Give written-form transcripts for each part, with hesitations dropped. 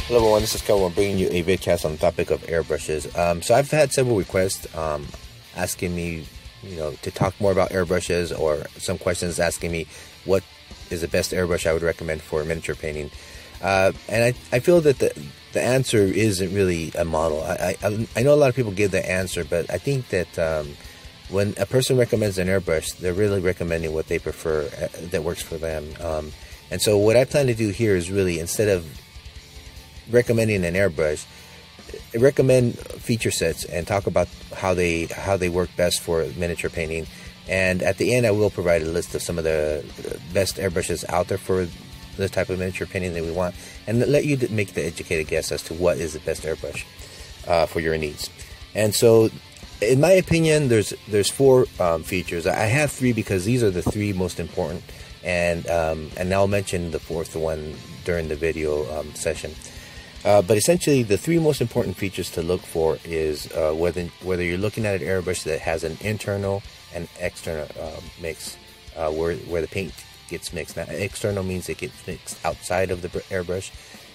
Hello everyone, this is Kelvin bringing you a vidcast on the topic of airbrushes. So I've had several requests asking me, to talk more about airbrushes, or some questions asking me what is the best airbrush I would recommend for miniature painting. And I feel that the answer isn't really a model. I know a lot of people give the answer, but I think that when a person recommends an airbrush, they're really recommending what they prefer that works for them. And so what I plan to do here is really, instead of recommending an airbrush, recommend feature sets and talk about how they work best for miniature painting. And at the end, I will provide a list of some of the best airbrushes out there for the type of miniature painting that we want, and let you make the educated guess as to what is the best airbrush for your needs. And so, in my opinion, there's four features. I have three because these are the three most important, and I'll mention the fourth one during the video session. But essentially, the three most important features to look for is whether you're looking at an airbrush that has an internal and external mix, where the paint gets mixed. Now, external means it gets mixed outside of the airbrush.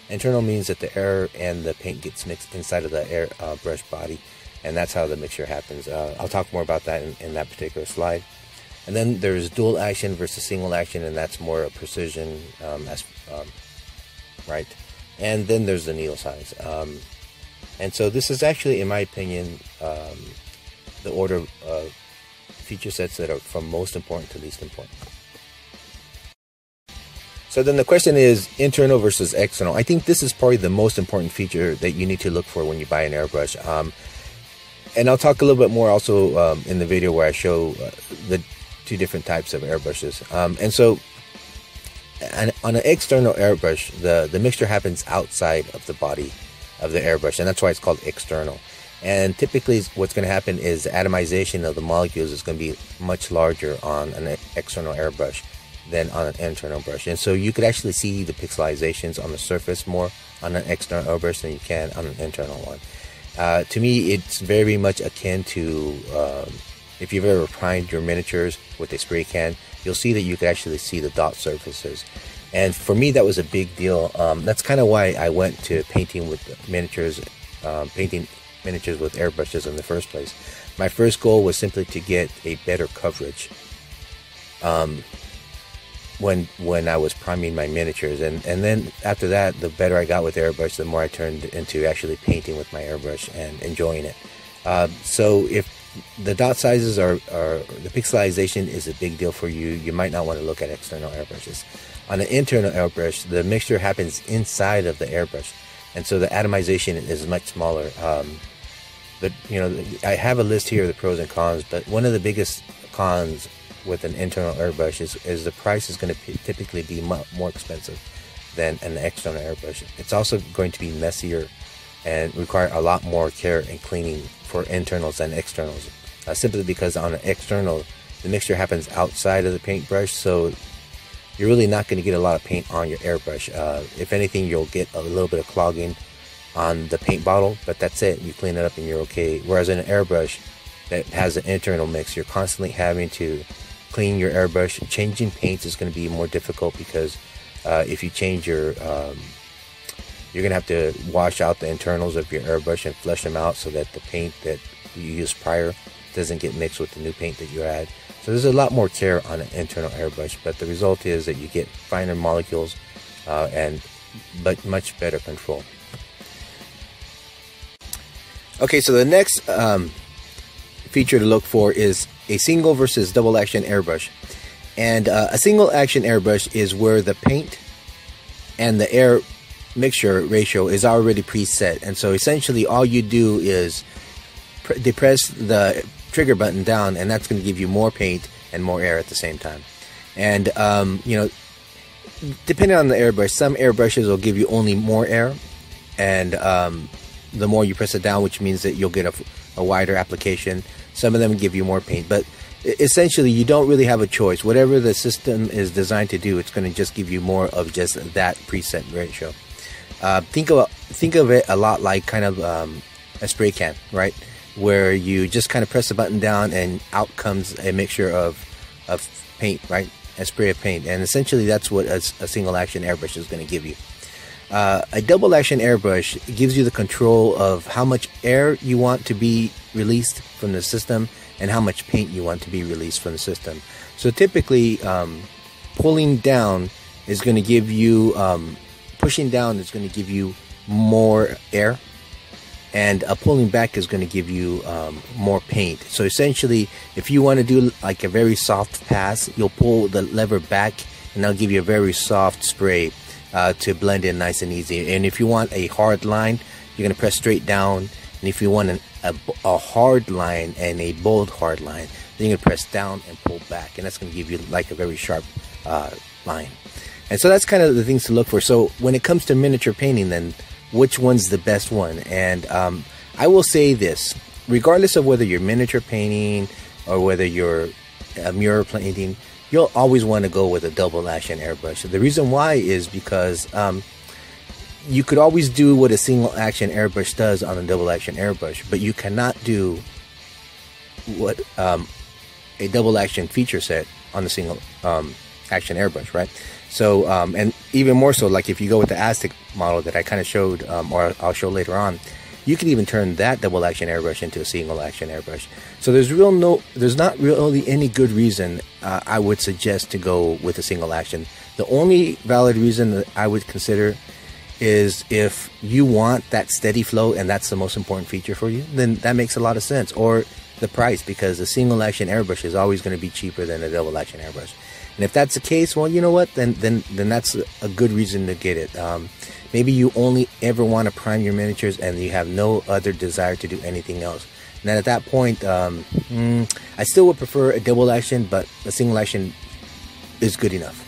Internal means that the air and the paint gets mixed inside of the airbrush body, and that's how the mixture happens. I'll talk more about that in that particular slide. And then there's dual action versus single action, and that's more a precision, right? And then there's the needle size. And so this is actually, in my opinion, the order of feature sets that are from most important to least important. So then the question is internal versus external. I think this is probably the most important feature that you need to look for when you buy an airbrush. And I'll talk a little bit more also in the video where I show the two different types of airbrushes. And so on an external airbrush, the mixture happens outside of the body of the airbrush, and that's why it's called external. And typically what's going to happen is atomization of the molecules is going to be much larger on an external airbrush than on an internal brush. And so you could actually see the pixelizations on the surface more on an external airbrush than you can on an internal one. To me, it's very much akin to if you've ever primed your miniatures with a spray can, you'll see that you can actually see the dot surfaces. And for me, that was a big deal. That's kind of why I went to painting with miniatures, painting miniatures with airbrushes in the first place. My first goal was simply to get a better coverage when I was priming my miniatures, and then after that, the better I got with airbrush, the more I turned into actually painting with my airbrush and enjoying it. So if the dot sizes are the pixelization is a big deal for you, you might not want to look at external airbrushes. On an internal airbrush, the mixture happens inside of the airbrush, and so the atomization is much smaller. I have a list here of the pros and cons, but one of the biggest cons with an internal airbrush is the price is going to typically be more expensive than an external airbrush. It's also going to be messier and require a lot more care and cleaning for internals than externals, simply because on an external, the mixture happens outside of the paintbrush, so you're really not going to get a lot of paint on your airbrush. If anything, you'll get a little bit of clogging on the paint bottle, but that's it. You clean it up and you're okay. Whereas in an airbrush that has an internal mix, you're constantly having to clean your airbrush. Changing paints is going to be more difficult because if you change your you're going to have to wash out the internals of your airbrush and flush them out so that the paint that you used prior doesn't get mixed with the new paint that you add. So there's a lot more care on an internal airbrush, but the result is that you get finer molecules but much better control. Okay, so the next feature to look for is a single versus double action airbrush. And a single action airbrush is where the paint and the air mixture ratio is already preset, and so essentially all you do is depress the trigger button down, and that's going to give you more paint and more air at the same time. And depending on the airbrush, some airbrushes will give you only more air, and the more you press it down, which means that you'll get a wider application. Some of them give you more paint, but essentially you don't really have a choice. Whatever the system is designed to do, it's going to just give you more of just that preset ratio. Think of it a lot like kind of a spray can, right? Where you just kind of press the button down and out comes a mixture of paint, right? A spray of paint, and essentially that's what a single action airbrush is going to give you. A double action airbrush gives you the control of how much air you want to be released from the system and how much paint you want to be released from the system. So typically, pulling down is going to give you, pushing down is going to give you more air, and pulling back is going to give you more paint. So essentially, if you want to do like a very soft pass, you'll pull the lever back and that'll give you a very soft spray to blend in nice and easy. And if you want a hard line, you're going to press straight down. And if you want a hard line and a bold hard line, then you're going to press down and pull back. And that's going to give you like a very sharp line. And so that's kind of the things to look for. So when it comes to miniature painting, then which one's the best one? And I will say this, regardless of whether you're miniature painting or whether you're mural painting, you'll always want to go with a double action airbrush. The reason why is because you could always do what a single action airbrush does on a double action airbrush, but you cannot do what a double action feature set on the single action airbrush, right? So and even more so, like if you go with the Aztec model that I kind of showed, or I'll show later on, you can even turn that double action airbrush into a single action airbrush. So there's not really any good reason I would suggest to go with a single action. The only valid reason that I would consider is if you want that steady flow and that's the most important feature for you, then that makes a lot of sense. Or the price, because a single action airbrush is always going to be cheaper than a double action airbrush. And if that's the case, well, you know what, then that's a good reason to get it. Maybe you only ever want to prime your miniatures and you have no other desire to do anything else. And then at that point, I still would prefer a double action, but a single action is good enough.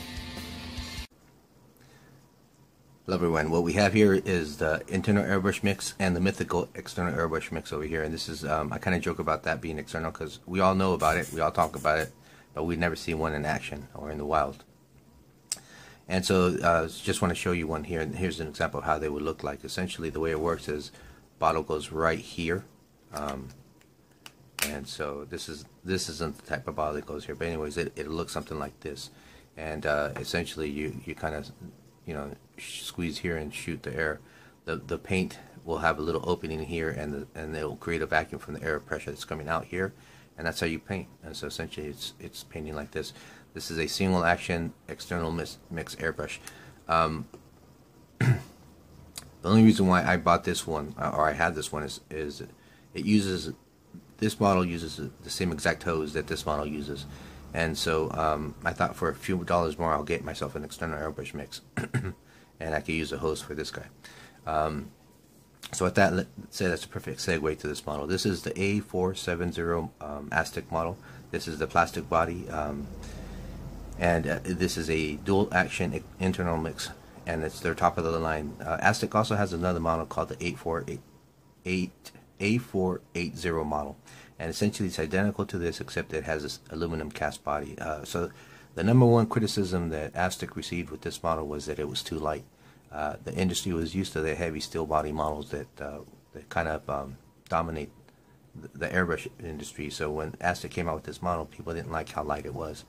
Hello everyone, what we have here is the internal airbrush mix and the mythical external airbrush mix over here. And this is, I kind of joke about that being external because we all know about it, we all talk about it, but we've never seen one in action or in the wild. And so just want to show you one here, and here's an example of how they would look like. Essentially the way it works is bottle goes right here, and so this isn't the type of bottle that goes here, but anyways it looks something like this. And essentially you kind of, you know, squeeze here and shoot the air. The paint will have a little opening here, and it will create a vacuum from the air pressure that's coming out here, and that's how you paint. And so essentially it's painting like this. This is a single action external mix airbrush. The only reason why I bought this one, or I had this one, is this model uses the same exact hose that this model uses. And so I thought for a few dollars more I'll get myself an external airbrush mix and I could use a hose for this guy. So with that, let's say that's a perfect segue to this model. This is the A470 Aztec model. This is the plastic body, and this is a dual action internal mix, and it's their top of the line. Aztec also has another model called the A480 model, and essentially it's identical to this except it has this aluminum cast body. So the number one criticism that Aztec received with this model was that it was too light. The industry was used to the heavy steel body models that kind of dominate the airbrush industry. So when Aztec came out with this model, people didn't like how light it was.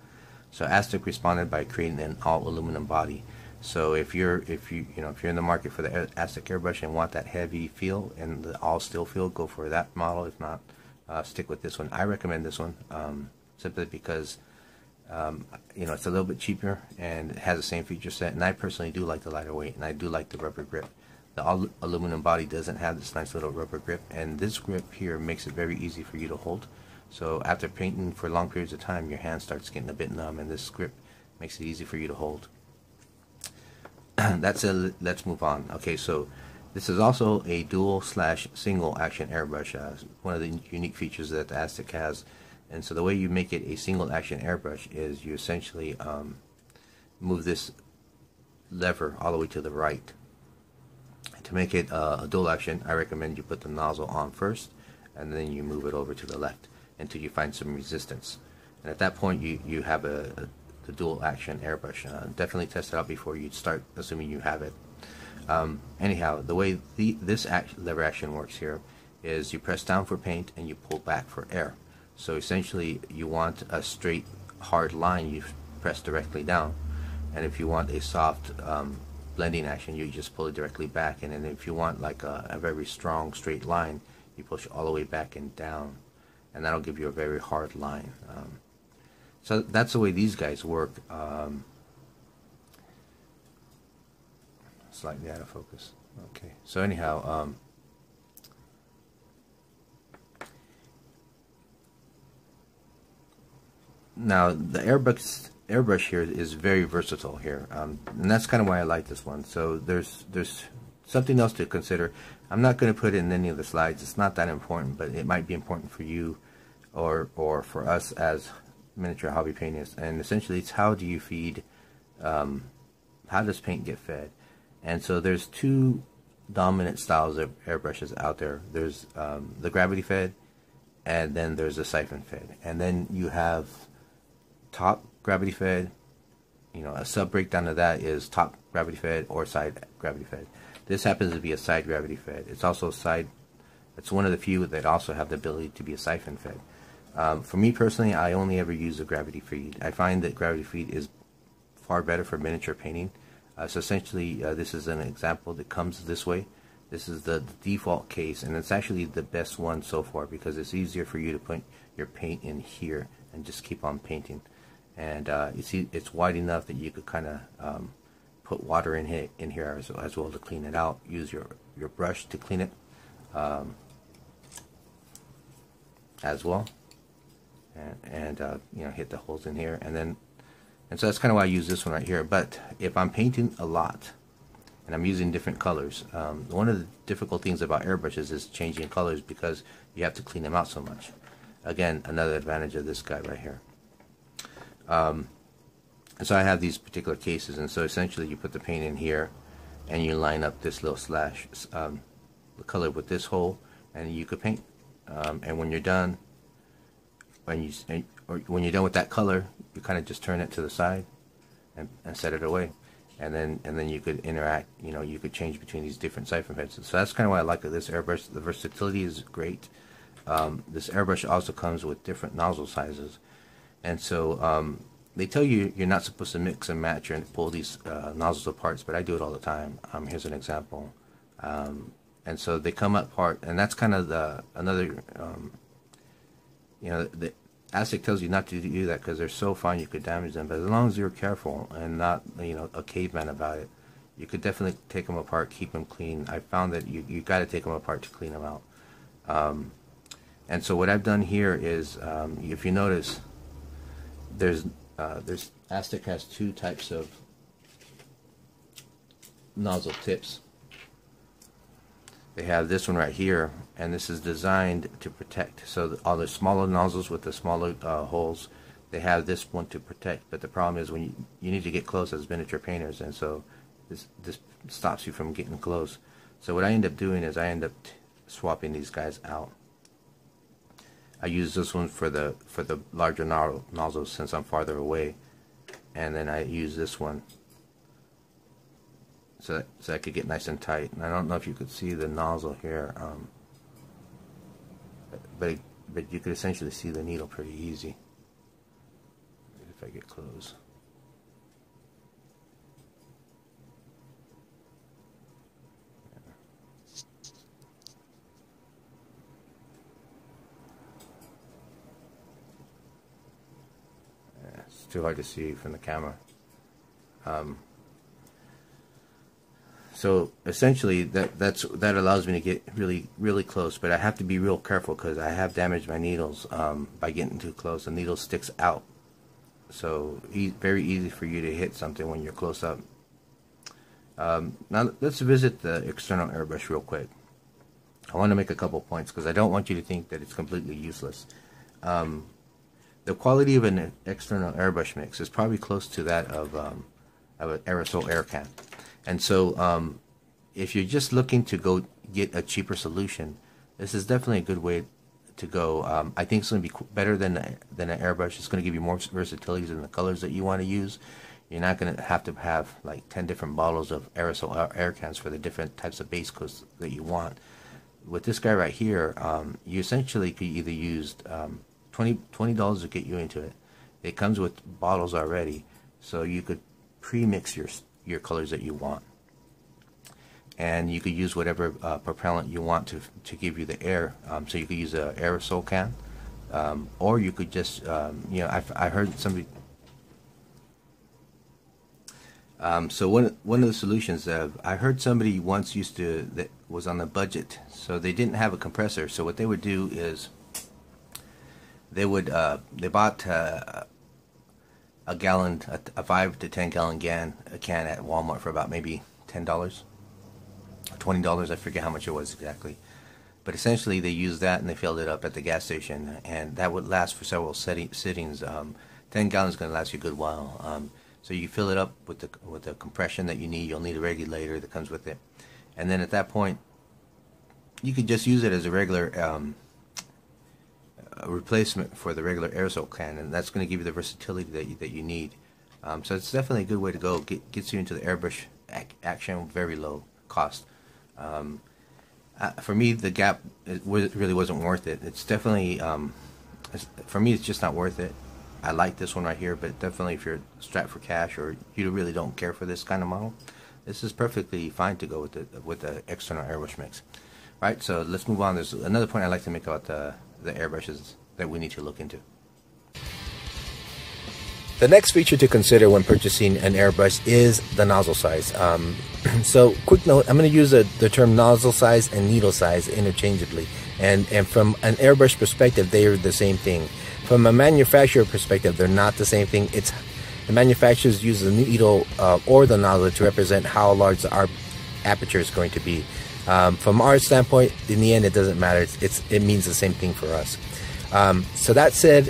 So Aztec responded by creating an all aluminum body. So if you're in the market for the Aztec airbrush and want that heavy feel and the all steel feel, go for that model. If not, stick with this one. I recommend this one simply because it's a little bit cheaper and it has the same feature set, and I personally do like the lighter weight, and I do like the rubber grip. The all aluminum body doesn't have this nice little rubber grip, and this grip here makes it very easy for you to hold. So after painting for long periods of time, your hand starts getting a bit numb, and this grip makes it easy for you to hold. That's it. Let's move on. Okay, so this is also a dual/single action airbrush. One of the unique features that the Aztec has. And so the way you make it a single action airbrush is you essentially move this lever all the way to the right. To make it a dual action, I recommend you put the nozzle on first and then you move it over to the left until you find some resistance. And at that point you have the dual action airbrush. Definitely test it out before you start, assuming you have it. Anyhow, the way this lever action works here is you press down for paint and you pull back for air. So essentially you want a straight hard line, you press directly down, and if you want a soft blending action, you just pull it directly back, and then if you want like a very strong straight line, you push all the way back and down, and that'll give you a very hard line. So that's the way these guys work. Slightly out of focus. Okay, so anyhow, now the airbrush here is very versatile here, and that's kind of why I like this one. So there's something else to consider. I'm not going to put it in any of the slides. It's not that important, but it might be important for you or for us as miniature hobby painters. And essentially, it's how do you feed? How does paint get fed? And so there's two dominant styles of airbrushes out there. There's the gravity fed, and then there's the siphon fed, and then you have top gravity fed. You know, a sub breakdown of that is top gravity fed or side gravity fed. This happens to be a side gravity fed. It's also side. It's one of the few that also have the ability to be a siphon fed. For me personally, I only ever use a gravity feed. I find that gravity feed is far better for miniature painting. So essentially, this is an example that comes this way. This is the default case, and it's actually the best one so far because it's easier for you to put your paint in here and just keep on painting. And you see, it's wide enough that you could kind of put water in here as well to clean it out. Use your brush to clean it as well, and you know, hit the holes in here, and so that's kind of why I use this one right here. But if I'm painting a lot and I'm using different colors, one of the difficult things about airbrushes is changing colors because you have to clean them out so much. Again, another advantage of this guy right here. And so I have these particular cases, and so essentially you put the paint in here and you line up this little slash the color with this hole, and you could paint. And when you're done, when you're done with that color, you kind of just turn it to the side and set it away, and then you could interact. You know, you could change between these different siphon heads. So that's kind of why I like this airbrush. The versatility is great. This airbrush also comes with different nozzle sizes, and so they tell you you're not supposed to mix and match and pull these nozzles apart, but I do it all the time. Here's an example. And so they come apart, and that's kind of another, you know, the ASIC tells you not to do that because they're so fine you could damage them. But as long as you're careful and not, you know, a caveman about it, you could definitely take them apart, keep them clean. I found that you got to take them apart to clean them out. And so what I've done here is, if you notice, there's ASIC has two types of nozzle tips. They have this one right here, and this is designed to protect. So all the smaller nozzles with the smaller holes, they have this one to protect. But the problem is when you need to get close as miniature painters, and so this stops you from getting close. So what I end up doing is I end up swapping these guys out. I use this one for the larger nozzles since I'm farther away, and then I use this one so I could get nice and tight. And I don't know if you could see the nozzle here, but you could essentially see the needle pretty easy if I get close. It's too hard to see from the camera. So essentially, that allows me to get really close, but I have to be real careful because I have damaged my needles by getting too close. The needle sticks out, so very easy for you to hit something when you're close up. Now let's visit the external airbrush real quick. I want to make a couple points because I don't want you to think that it's completely useless. The quality of an external airbrush mix is probably close to that of an aerosol air can. And so if you're just looking to go get a cheaper solution, this is definitely a good way to go. I think it's going to be better than an airbrush. It's going to give you more versatility in the colors that you want to use. You're not going to have like 10 different bottles of aerosol air cans for the different types of base coats that you want. With this guy right here, you essentially could either use $20 to get you into it. It comes with bottles already, so you could pre-mix your colors that you want. and you could use whatever propellant you want to give you the air. So you could use an aerosol can, or you could just I heard somebody. So one of the solutions I heard somebody once used to that was on a budget, so they didn't have a compressor. So what they would do is they bought a gallon, a 5 to 10 gallon can at Walmart for about maybe $10, $20. I forget how much it was exactly, but essentially they used that and they filled it up at the gas station, and that would last for several sittings. 10 gallons is going to last you a good while. So you fill it up with the compression that you need. You'll need a regulator that comes with it, and then at that point, you could just use it as a regular a replacement for the regular aerosol can, and that's going to give you the versatility that you need. So it's definitely a good way to go. Gets you into the airbrush action, very low cost. For me, the gap really wasn't worth it. It's definitely for me, it's just not worth it. I like this one right here, but definitely if you're strapped for cash or you really don't care for this kind of model, this is perfectly fine to go with the external airbrush mix. Right, so let's move on. There's another point I'd like to make about the airbrushes that we need to look into. The next feature to consider when purchasing an airbrush is the nozzle size. So quick note, I'm going to use the term nozzle size and needle size interchangeably, and from an airbrush perspective, they are the same thing. From a manufacturer perspective, they're not the same thing. It's the manufacturers use the needle or the nozzle to represent how large our aperture is going to be. From our standpoint, in the end, it doesn't matter. It means the same thing for us. So that said,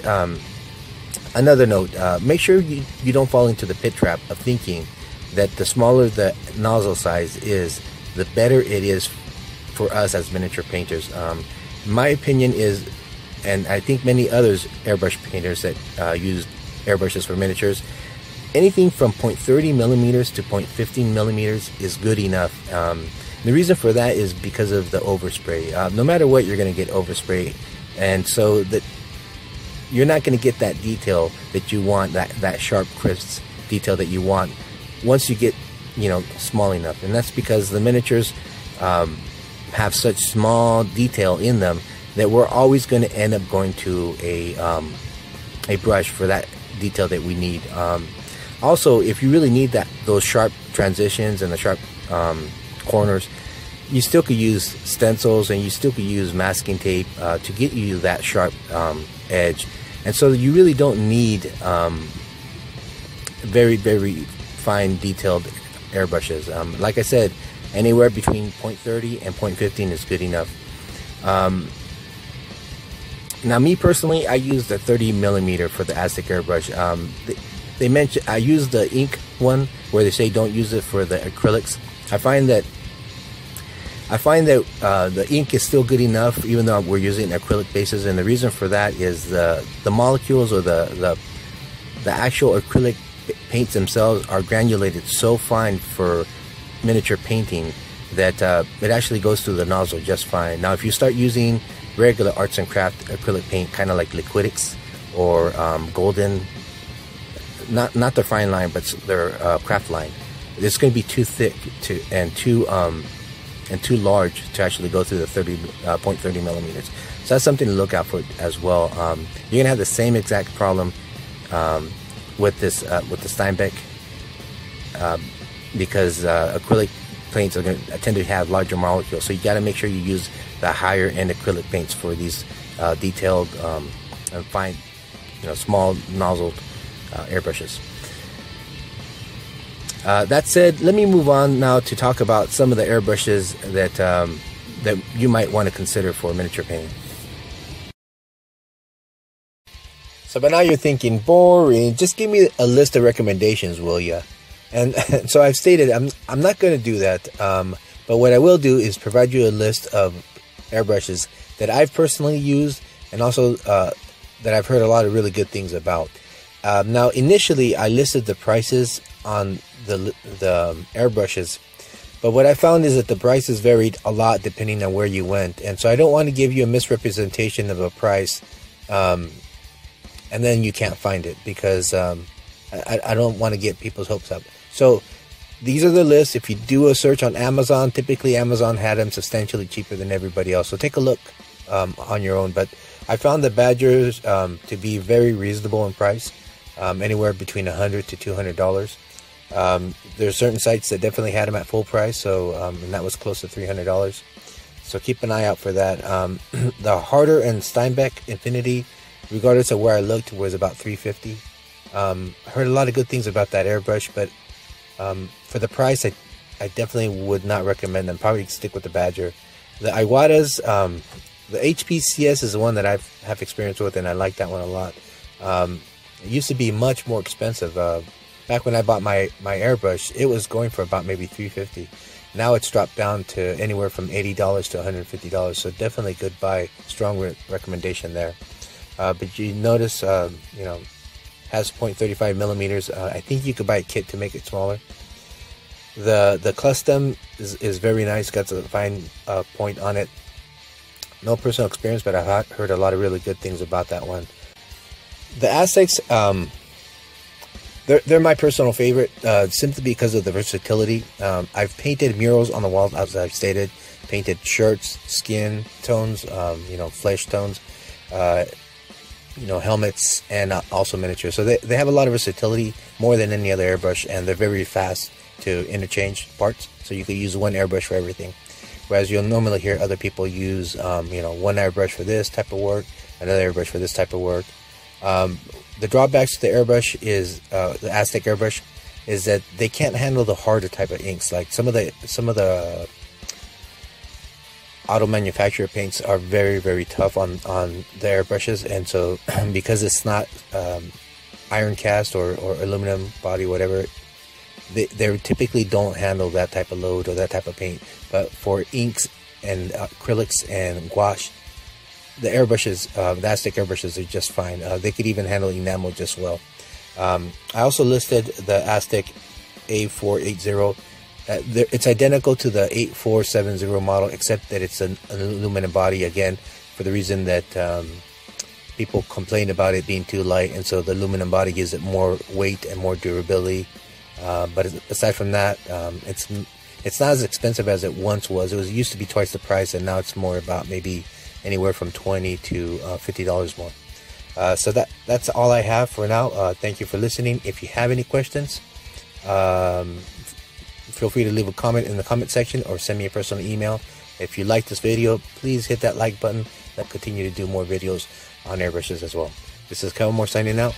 another note: make sure you don't fall into the pit trap of thinking that the smaller the nozzle size is, the better it is for us as miniature painters. My opinion is, and I think many others airbrush painters that use airbrushes for miniatures, anything from 0.30 millimeters to 0.15 millimeters is good enough. The reason for that is because of the overspray. No matter what, you're going to get overspray, and so that you're not going to get that detail that you want, that sharp, crisp detail that you want once you get small enough. And that's because the miniatures have such small detail in them that we're always going to end up going to a brush for that detail that we need. Also, if you really need those sharp transitions and the sharp corners, you still could use stencils and you still could use masking tape to get you that sharp edge. And so you really don't need very, very fine detailed airbrushes. Like I said, anywhere between 0.30 and 0.15 is good enough. Now, me personally, I use the 30 millimeter for the Aztec airbrush. They mention I use the ink one where they say don't use it for the acrylics. I find that the ink is still good enough, even though we're using acrylic bases, and the reason for that is the molecules or the actual acrylic paints themselves are granulated so fine for miniature painting that it actually goes through the nozzle just fine. Now, if you start using regular arts and craft acrylic paint, kind of like Liquidex or Golden, not their fine line, but their craft line, it's going to be too thick and too large to actually go through the 0.30 millimeters. So that's something to look out for as well. You're gonna have the same exact problem with the Steinbeck because acrylic paints are going to tend to have larger molecules. So you got to make sure you use the higher end acrylic paints for these detailed and fine, small nozzled airbrushes. That said, let me move on now to talk about some of the airbrushes that you might want to consider for miniature painting. So by now you're thinking, boring, just give me a list of recommendations, will ya? And so I've stated I'm not going to do that, but what I will do is provide you a list of airbrushes that I've personally used and also that I've heard a lot of really good things about. Now, initially, I listed the prices on the airbrushes, but what I found is that the prices varied a lot depending on where you went, and so I don't want to give you a misrepresentation of a price, and then you can't find it because I don't want to get people's hopes up. So these are the lists. If you do a search on Amazon, typically Amazon had them substantially cheaper than everybody else. So take a look on your own. But I found the Badgers to be very reasonable in price, anywhere between $100 to $200. There's certain sites that definitely had them at full price, so and that was close to $300. So keep an eye out for that. The Harder and Steinbeck Infinity, regardless of where I looked, was about $350. Heard a lot of good things about that airbrush, but for the price, I definitely would not recommend them. Probably stick with the Badger. The Iwatas, the HPCS is the one that I have experience with, and I like that one a lot. It used to be much more expensive. Back when I bought my airbrush, it was going for about maybe $350. Now it's dropped down to anywhere from $80 to $150. So definitely good buy. Strong recommendation there. But you notice, you know, has 0.35 millimeters. I think you could buy a kit to make it smaller. The custom is very nice. Got a fine point on it. No personal experience, but I've heard a lot of really good things about that one. The Aztecs, they're my personal favorite, simply because of the versatility. I've painted murals on the walls, as I've stated. Painted shirts, skin tones, you know, flesh tones, you know, helmets, and also miniatures. So they have a lot of versatility, more than any other airbrush, and they're very fast to interchange parts. So you could use one airbrush for everything. Whereas you'll normally hear other people use, you know, one airbrush for this type of work, another airbrush for this type of work. The drawbacks to the airbrush is the Aztec airbrush is that they can't handle the harder type of inks. Like some of the auto manufacturer paints are very, very tough on the airbrushes, and so because it's not iron cast or aluminum body, whatever, they typically don't handle that type of load or that type of paint. But for inks and acrylics and gouache, the airbrushes, the Aztec airbrushes, are just fine. They could even handle enamel just well. I also listed the Aztec A480. It's identical to the 8470 model, except that it's an aluminum body, again, for the reason that people complain about it being too light, and so the aluminum body gives it more weight and more durability. But aside from that, it's not as expensive as it once was. It used to be twice the price, and now it's more about maybe anywhere from $20 to $50 more. So that's all I have for now. Thank you for listening. If you have any questions, feel free to leave a comment in the comment section or send me a personal email. If you like this video, please hit that like button. I'll continue to do more videos on airbrushes as well. This is Kevin Moore signing out.